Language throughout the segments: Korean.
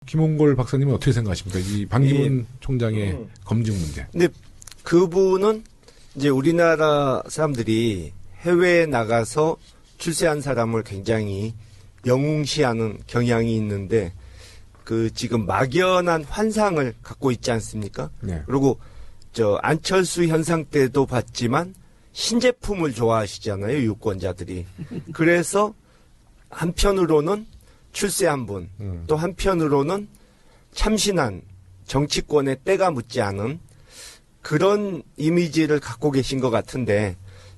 김홍걸 박사님은 어떻게 생각하십니까? 이 반기문 총장의 검증 문제. 근데 그분은 이제 우리나라 사람들이 해외에 나가서 출세한 사람을 굉장히 영웅시하는 경향이 있는데 그 지금 막연한 환상을 갖고 있지 않습니까? 네. 그리고 저 안철수 현상 때도 봤지만 신제품을 좋아하시잖아요, 유권자들이. 그래서 한편으로는 출세한 분, 또 한편으로는 참신한 정치권에 때가 묻지 않은 그런 이미지를 갖고 계신 것 같은데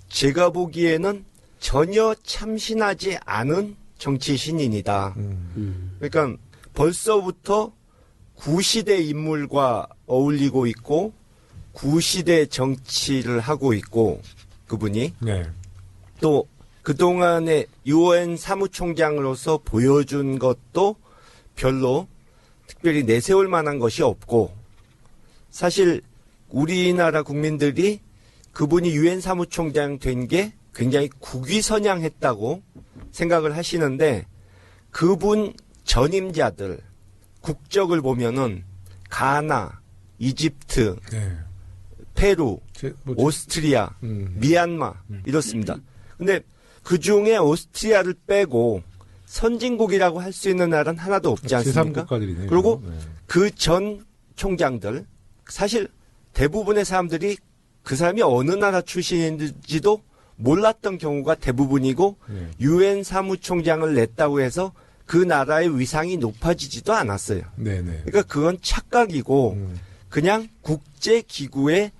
제가 보기에는 전혀 참신하지 않은 정치 신인이다. 그러니까 벌써부터 구시대 인물과 어울리고 있고 구시대 정치를 하고 있고 그분이 네. 또 그동안에 유엔 사무총장으로서 보여준 것도 별로 특별히 내세울 만한 것이 없고 사실 우리나라 국민들이 그분이 유엔 사무총장 된 게 굉장히 국위선양했다고 생각을 하시는데 그분 전임자들 국적을 보면은 가나, 이집트, 네. 페루, 오스트리아, 미얀마 이렇습니다. 근데 그 중에 오스트리아를 빼고 선진국이라고 할 수 있는 나라는 하나도 없지 않습니까? 제3국가들이네요. 그리고 네. 그 전 총장들 사실 대부분의 사람들이 그 사람이 어느 나라 출신인지도 몰랐던 경우가 대부분이고 네. 유엔 사무총장을 냈다고 해서 그 나라의 위상이 높아지지도 않았어요. 네네. 그러니까 그건 착각이고 그냥 국제기구의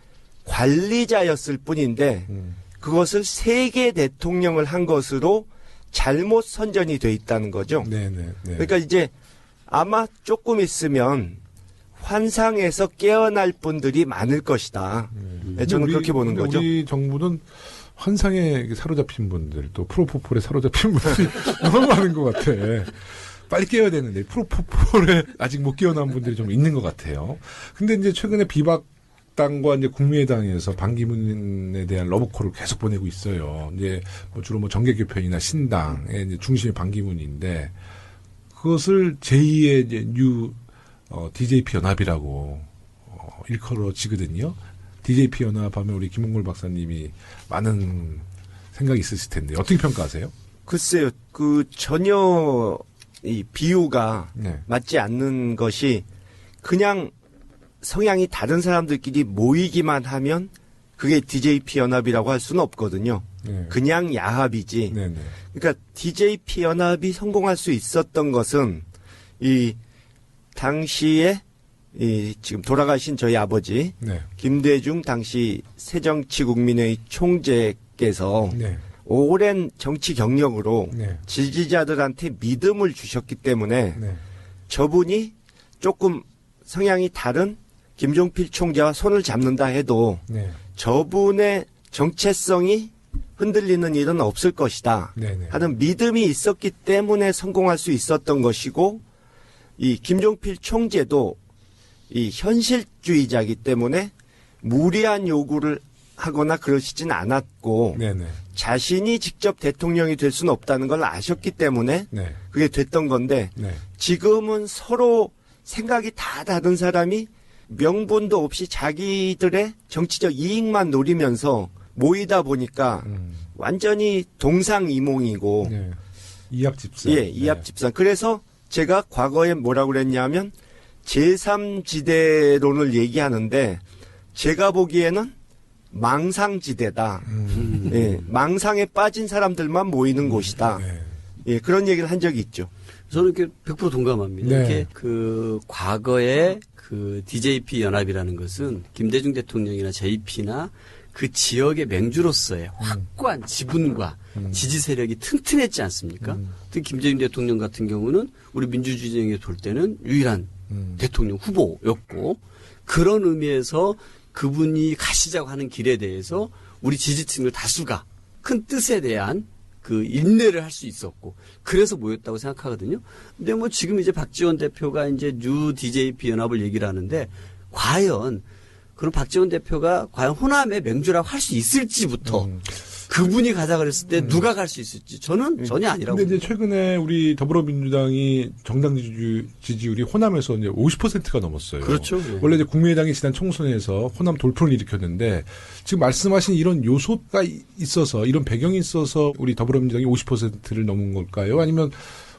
관리자였을 뿐인데 그것을 세계 대통령을 한 것으로 잘못 선전이 돼 있다는 거죠. 네네. 그러니까 이제 아마 조금 있으면 환상에서 깨어날 분들이 많을 것이다. 네, 저는 그렇게 보는 거죠. 우리 정부는 환상에 사로잡힌 분들, 또 프로포폴에 사로잡힌 분들이 너무 많은 것 같아. 빨리 깨어야 되는데 프로포폴에 아직 못 깨어난 분들이 좀 있는 것 같아요. 근데 이제 최근에 비박당과 이제 국민의당에서 반기문에 대한 러브콜을 계속 보내고 있어요. 이제 뭐 주로 뭐 정계개편이나 신당의 이제 중심이 반기문인데 그것을 제2의 이제 뉴 DJP 연합이라고 일컬어지거든요. DJP 연합하면 우리 김홍걸 박사님이 많은 생각이 있으실 텐데 어떻게 평가하세요? 글쎄요, 그 전혀 이 비유가 네. 맞지 않는 것이 그냥 성향이 다른 사람들끼리 모이기만 하면 그게 DJP 연합이라고 할 수는 없거든요. 네. 그냥 야합이지. 네네. 그러니까 DJP 연합이 성공할 수 있었던 것은 이 당시에 이 지금 돌아가신 저희 아버지 네. 김대중 당시 새정치국민회의 총재께서 네. 오랜 정치 경력으로 네. 지지자들한테 믿음을 주셨기 때문에 네. 저분이 조금 성향이 다른 김종필 총재와 손을 잡는다 해도 네. 저분의 정체성이 흔들리는 일은 없을 것이다 네네. 하는 믿음이 있었기 때문에 성공할 수 있었던 것이고 이 김종필 총재도 이 현실주의자이기 때문에 무리한 요구를 하거나 그러시진 않았고 네네. 자신이 직접 대통령이 될 수는 없다는 걸 아셨기 때문에 네. 그게 됐던 건데 네. 지금은 서로 생각이 다 다른 사람이 명분도 없이 자기들의 정치적 이익만 노리면서 모이다 보니까 완전히 동상이몽이고 네. 이합집산. 예, 이합집산. 그래서 제가 과거에 뭐라고 그랬냐면 제3지대론을 얘기하는데 제가 보기에는 망상지대다. 예, 망상에 빠진 사람들만 모이는 곳이다. 네. 예, 그런 얘기를 한 적이 있죠. 저는 이렇게 100% 동감합니다. 네. 이렇게 그 과거에 그 DJP 연합이라는 것은 김대중 대통령이나 JP나 그 지역의 맹주로서의 확고한 지분과 지지 세력이 튼튼했지 않습니까? 특히 김대중 대통령 같은 경우는 우리 민주주의정에 볼 때는 유일한 대통령 후보였고 그런 의미에서 그분이 가시자고 하는 길에 대해서 우리 지지층들 다수가 큰 뜻에 대한 그 인내를 할 수 있었고 그래서 모였다고 생각하거든요. 근데 뭐 지금 이제 박지원 대표가 이제 뉴 DJP 연합을 얘기를 하는데 과연 그럼 박지원 대표가 과연 호남의 맹주라고 할 수 있을지부터 그분이 가자 그랬을 때 누가 갈 수 있을지 저는 전혀 아니라고. 근데 이제 최근에 우리 더불어민주당이 정당 지지율이 호남에서 이제 50%가 넘었어요. 그렇죠. 예. 원래 이제 국민의당이 지난 총선에서 호남 돌풍을 일으켰는데 지금 말씀하신 이런 요소가 있어서 이런 배경이 있어서 우리 더불어민주당이 50%를 넘은 걸까요? 아니면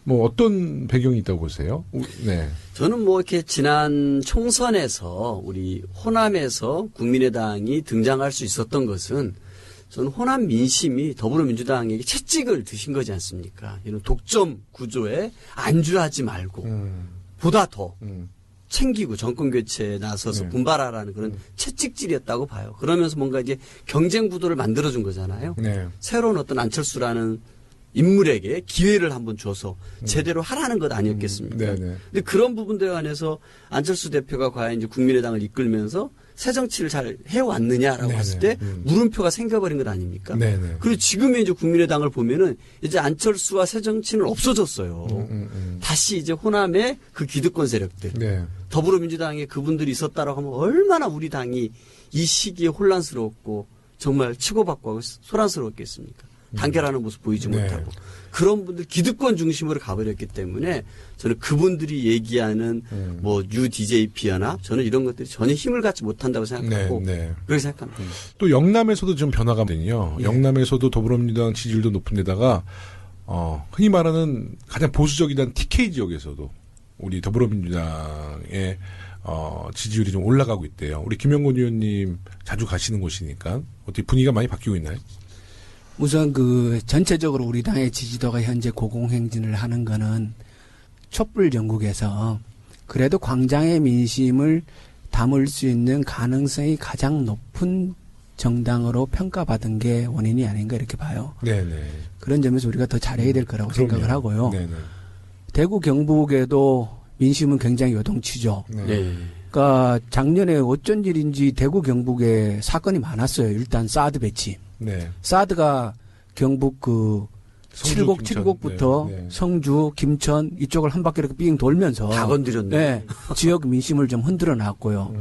뭐 어떤 배경이 있다고 보세요? 네. 저는 뭐 이렇게 지난 총선에서 우리 호남에서 국민의당이 등장할 수 있었던 것은 저는 호남 민심이 더불어민주당에게 채찍을 드신 거지 않습니까? 이런 독점 구조에 안주하지 말고 보다 더 챙기고 정권 교체에 나서서 네. 분발하라는 그런 채찍질이었다고 봐요. 그러면서 뭔가 이제 경쟁 구도를 만들어준 거잖아요. 네. 새로운 어떤 안철수라는 인물에게 기회를 한번 줘서 제대로 하라는 것 아니었겠습니까? 네네. 근데 그런 부분들에 관해서 안철수 대표가 과연 이제 국민의당을 이끌면서 새 정치를 잘 해왔느냐라고 네네. 했을 때 물음표가 생겨버린 것 아닙니까? 네네. 그리고 지금의 이제 국민의당을 보면은 이제 안철수와 새 정치는 없어졌어요. 다시 이제 호남의 그 기득권 세력들, 네. 더불어민주당에 그분들이 있었다라고 하면 얼마나 우리 당이 이 시기에 혼란스럽고 정말 치고받고 하고 소란스러웠겠습니까? 단결하는 모습 보이지 네. 못하고 그런 분들 기득권 중심으로 가버렸기 때문에 저는 그분들이 얘기하는 뭐 뉴 DJP 연합 저는 이런 것들이 전혀 힘을 갖지 못한다고 생각하고 네, 네. 그렇게 생각합니다. 또 영남에서도 좀 변화가 되거든요. 예. 영남에서도 더불어민주당 지지율도 높은데다가 흔히 말하는 가장 보수적이던 TK 지역에서도 우리 더불어민주당의 지지율이 좀 올라가고 있대요. 우리 김영곤 의원님 자주 가시는 곳이니까 어떻게 분위기가 많이 바뀌고 있나요? 우선 그 전체적으로 우리 당의 지지도가 현재 고공행진을 하는 거는 촛불 전국에서 그래도 광장의 민심을 담을 수 있는 가능성이 가장 높은 정당으로 평가받은 게 원인이 아닌가 이렇게 봐요. 네네. 그런 점에서 우리가 더 잘해야 될 거라고 생각을 하고요. 네네. 대구 경북에도 민심은 굉장히 요동치죠. 네. 네. 그러니까 작년에 어쩐 일인지 대구 경북에 사건이 많았어요. 일단 사드 배치. 네. 사드가 경북 그 성주, 칠곡, 김천. 칠곡부터 네, 네. 성주, 김천 이쪽을 한 바퀴 이렇게 삥 돌면서 다 건드렸네. 네, 지역 민심을 좀 흔들어 놨고요.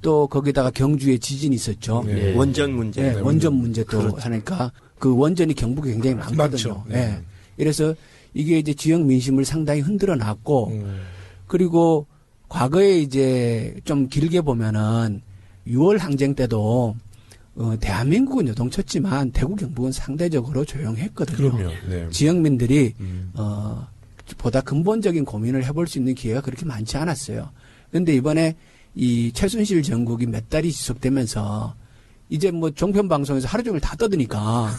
또 거기다가 경주에 지진이 있었죠. 네. 네. 원전 문제. 네, 네, 원전 문제 또 그렇죠. 하니까 그 원전이 경북에 굉장히 많거든요. 많죠. 네. 네. 이래서 이게 이제 지역 민심을 상당히 흔들어 놨고 그리고 과거에 이제 좀 길게 보면은 6월 항쟁 때도 대한민국은 요동쳤지만 대구 경북은 상대적으로 조용했거든요. 그럼요. 네. 지역민들이 보다 근본적인 고민을 해볼 수 있는 기회가 그렇게 많지 않았어요. 그런데 이번에 이 최순실 정국이 몇 달이 지속되면서 이제 뭐 종편 방송에서 하루 종일 다 떠드니까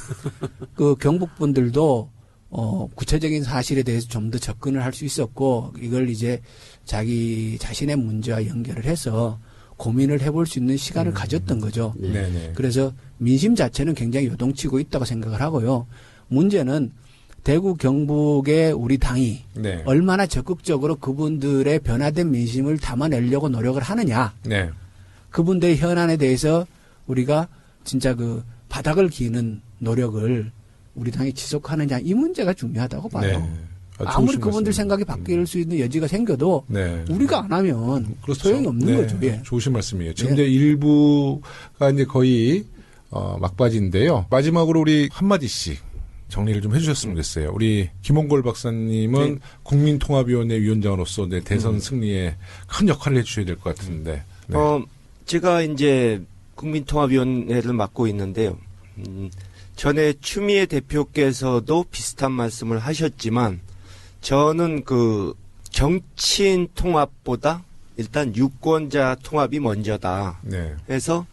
그 경북 분들도 구체적인 사실에 대해서 좀 더 접근을 할 수 있었고 이걸 이제 자기 자신의 문제와 연결을 해서 고민을 해볼 수 있는 시간을 가졌던 거죠. 네네. 그래서 민심 자체는 굉장히 요동치고 있다고 생각을 하고요. 문제는 대구 경북의 우리 당이 네. 얼마나 적극적으로 그분들의 변화된 민심을 담아내려고 노력을 하느냐. 네. 그분들의 현안에 대해서 우리가 진짜 그 바닥을 기는 노력을 우리 당이 지속하느냐. 이 문제가 중요하다고 봐요. 네. 아무리 좋으신 그분들 말씀입니다. 생각이 바뀔 수 있는 여지가 생겨도 네. 우리가 안 하면 그렇죠. 소용이 없는 네. 거죠. 예. 좋으신 말씀이에요. 지금 네. 이제 일부가 이제 거의 막바지인데요. 마지막으로 우리 한마디씩 정리를 좀 해주셨으면 좋겠어요. 우리 김홍걸 박사님은 네. 국민통합위원회 위원장으로서 내 대선 승리에 큰 역할을 해주셔야 될 것 같은데. 네. 제가 이제 국민통합위원회를 맡고 있는데요. 전에 추미애 대표께서도 비슷한 말씀을 하셨지만 저는 그 정치인 통합보다 일단 유권자 통합이 먼저다. 네. 해서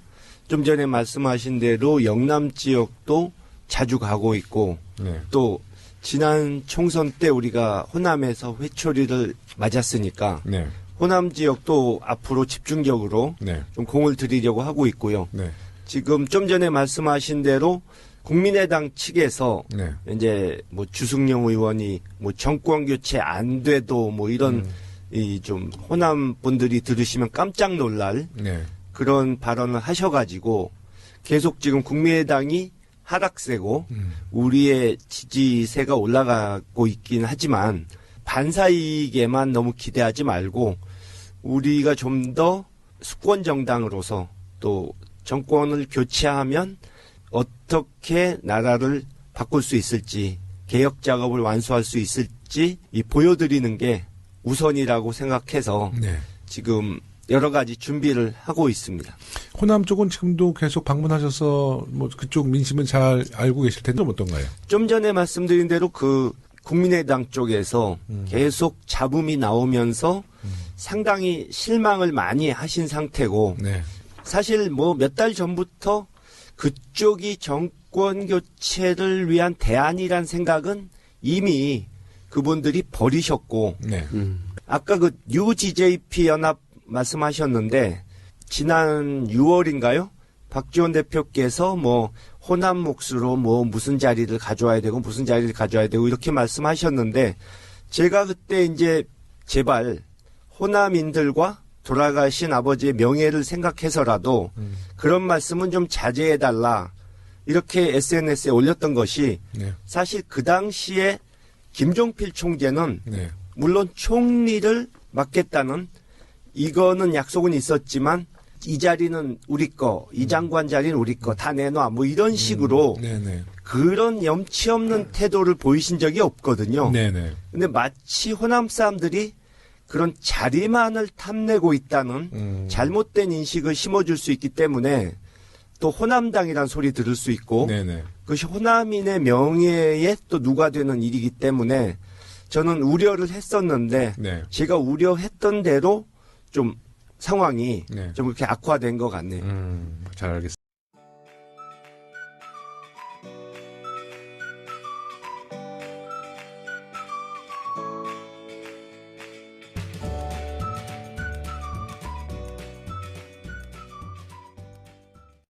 좀 전에 말씀하신 대로 영남 지역도 자주 가고 있고 네. 또 지난 총선 때 우리가 호남에서 회초리를 맞았으니까 네. 호남 지역도 앞으로 집중적으로 네. 좀 공을 들이려고 하고 있고요. 네. 지금 좀 전에 말씀하신 대로 국민의당 측에서 네. 이제 뭐 주승용 의원이 뭐 정권 교체 안 돼도 뭐 이런 이 좀 호남 분들이 들으시면 깜짝 놀랄 네. 그런 발언을 하셔가지고 계속 지금 국민의당이 하락세고 우리의 지지세가 올라가고 있긴 하지만 반사이익에만 너무 기대하지 말고 우리가 좀 더 수권 정당으로서 또 정권을 교체하면 어떻게 나라를 바꿀 수 있을지, 개혁 작업을 완수할 수 있을지 보여드리는 게 우선이라고 생각해서 네. 지금 여러 가지 준비를 하고 있습니다. 호남 쪽은 지금도 계속 방문하셔서 뭐 그쪽 민심은 잘 알고 계실 텐데 어떤가요? 좀 전에 말씀드린 대로 그 국민의당 쪽에서 계속 잡음이 나오면서 상당히 실망을 많이 하신 상태고 네. 사실 뭐 몇 달 전부터 그쪽이 정권 교체를 위한 대안이란 생각은 이미 그분들이 버리셨고 네. 아까 그 UGJP 연합 말씀하셨는데 지난 6월인가요? 박지원 대표께서 뭐 호남 몫으로 뭐 무슨 자리를 가져와야 되고 무슨 자리를 가져와야 되고 이렇게 말씀하셨는데 제가 그때 이제 제발 호남인들과 돌아가신 아버지의 명예를 생각해서라도 그런 말씀은 좀 자제해달라 이렇게 SNS에 올렸던 것이 네. 사실 그 당시에 김종필 총재는 네. 물론 총리를 맡겠다는 이거는 약속은 있었지만 이 자리는 우리 거, 이 장관 자리는 우리 거 다 내놔 뭐 이런 식으로 네네. 그런 염치 없는 태도를 보이신 적이 없거든요. 네네. 근데 마치 호남 사람들이 그런 자리만을 탐내고 있다는 잘못된 인식을 심어줄 수 있기 때문에 또 호남당이란 소리 들을 수 있고 네네. 그것이 호남인의 명예에 또 누가 되는 일이기 때문에 저는 우려를 했었는데 네. 제가 우려했던 대로 좀 상황이 네. 좀 그렇게 악화된 것 같네요. 잘 알겠습니다.